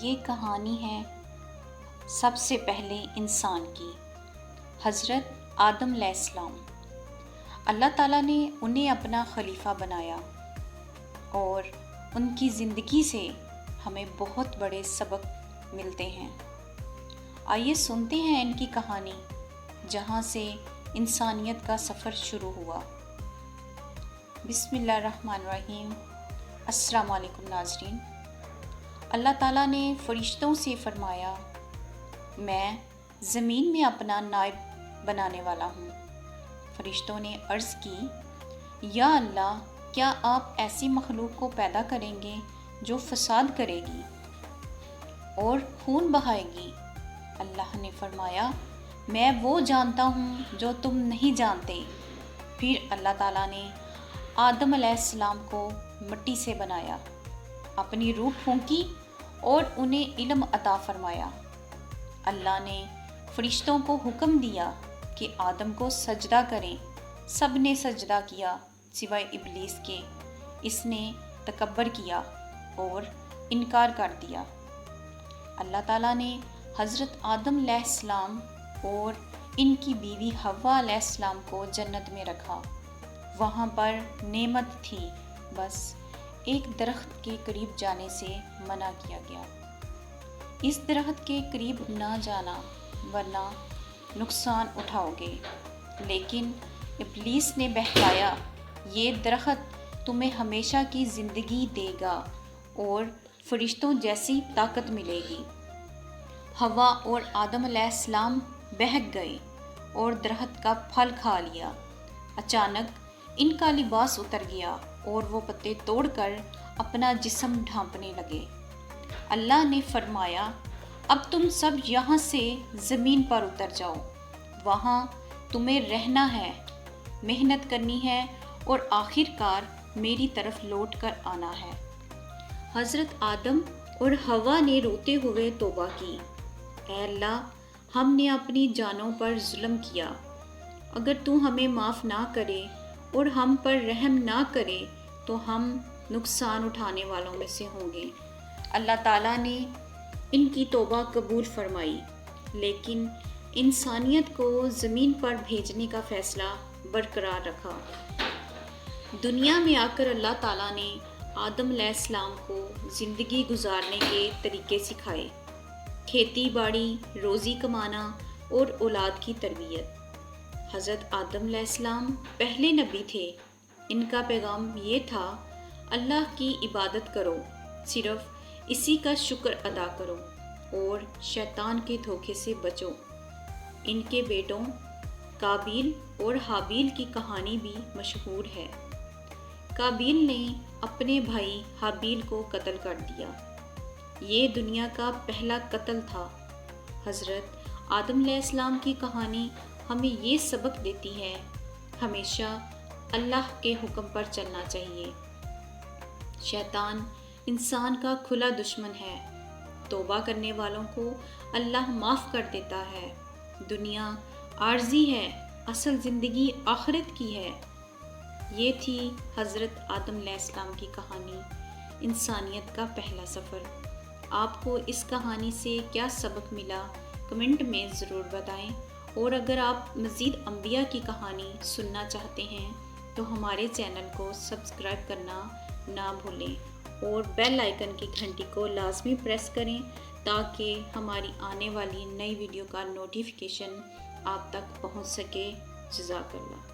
یہ کہانی ہے سب سے پہلے انسان کی، حضرت آدم علیہ السلام۔ اللہ تعالیٰ نے انہیں اپنا خلیفہ بنایا اور ان کی زندگی سے ہمیں بہت بڑے سبق ملتے ہیں۔ آئیے سنتے ہیں ان کی کہانی، جہاں سے انسانیت کا سفر شروع ہوا۔ بسم اللہ الرحمن الرحیم۔ السلام علیکم ناظرین۔ اللہ تعالیٰ نے فرشتوں سے فرمایا، میں زمین میں اپنا نائب بنانے والا ہوں۔ فرشتوں نے عرض کی، یا اللہ، کیا آپ ایسی مخلوق کو پیدا کریں گے جو فساد کرے گی اور خون بہائے گی؟ اللہ نے فرمایا، میں وہ جانتا ہوں جو تم نہیں جانتے۔ پھر اللہ تعالیٰ نے آدم علیہ السلام کو مٹی سے بنایا، اپنی روح پھونکی اور انہیں علم عطا فرمایا۔ اللہ نے فرشتوں کو حکم دیا کہ آدم کو سجدہ کریں۔ سب نے سجدہ کیا سوائے ابلیس کے۔ اس نے تکبر کیا اور انکار کر دیا۔ اللہ تعالیٰ نے حضرت آدم علیہ السلام اور ان کی بیوی حوا علیہ السلام کو جنت میں رکھا۔ وہاں پر نعمت تھی، بس ایک درخت کے قریب جانے سے منع کیا گیا۔ اس درخت کے قریب نہ جانا ورنہ نقصان اٹھاؤ گے۔ لیکن ابلیس نے بہکایا، یہ درخت تمہیں ہمیشہ کی زندگی دے گا اور فرشتوں جیسی طاقت ملے گی۔ حوا اور آدم علیہ السلام بہک گئے اور درخت کا پھل کھا لیا۔ اچانک ان کا لباس اتر گیا اور وہ پتے توڑ کر اپنا جسم ڈھانپنے لگے۔ اللہ نے فرمایا، اب تم سب یہاں سے زمین پر اتر جاؤ، وہاں تمہیں رہنا ہے، محنت کرنی ہے اور آخر کار میری طرف لوٹ کر آنا ہے۔ حضرت آدم اور حوا نے روتے ہوئے توبہ کی، اے اللہ، ہم نے اپنی جانوں پر ظلم کیا۔ اگر تو ہمیں معاف نہ کرے اور ہم پر رحم نہ کرے تو ہم نقصان اٹھانے والوں میں سے ہوں گے۔ اللہ تعالیٰ نے ان کی توبہ قبول فرمائی، لیکن انسانیت کو زمین پر بھیجنے کا فیصلہ برقرار رکھا۔ دنیا میں آ کر اللہ تعالیٰ نے آدم علیہ السلام کو زندگی گزارنے کے طریقے سکھائے، کھیتی باڑی، روزی کمانا اور اولاد کی تربیت۔ حضرت آدم علیہ السلام پہلے نبی تھے۔ ان کا پیغام یہ تھا، اللہ کی عبادت کرو، صرف اسی کا شکر ادا کرو اور شیطان کے دھوکے سے بچو۔ ان کے بیٹوں قابیل اور حابیل کی کہانی بھی مشہور ہے۔ قابیل نے اپنے بھائی حابیل کو قتل کر دیا۔ یہ دنیا کا پہلا قتل تھا۔ حضرت آدم علیہ السلام کی کہانی ہمیں یہ سبق دیتی ہے، ہمیشہ اللہ کے حکم پر چلنا چاہیے۔ شیطان انسان کا کھلا دشمن ہے۔ توبہ کرنے والوں کو اللہ معاف کر دیتا ہے۔ دنیا عارضی ہے، اصل زندگی آخرت کی ہے۔ یہ تھی حضرت آدم علیہ السلام کی کہانی، انسانیت کا پہلا سفر۔ آپ کو اس کہانی سے کیا سبق ملا، کمنٹ میں ضرور بتائیں۔ اور اگر آپ مزید انبیاء کی کہانی سننا چاہتے ہیں تو ہمارے چینل کو سبسکرائب کرنا نہ بھولیں اور بیل آئیکن کی گھنٹی کو لازمی پریس کریں تاکہ ہماری آنے والی نئی ویڈیو کا نوٹیفیکیشن آپ تک پہنچ سکے۔ جزاک اللہ۔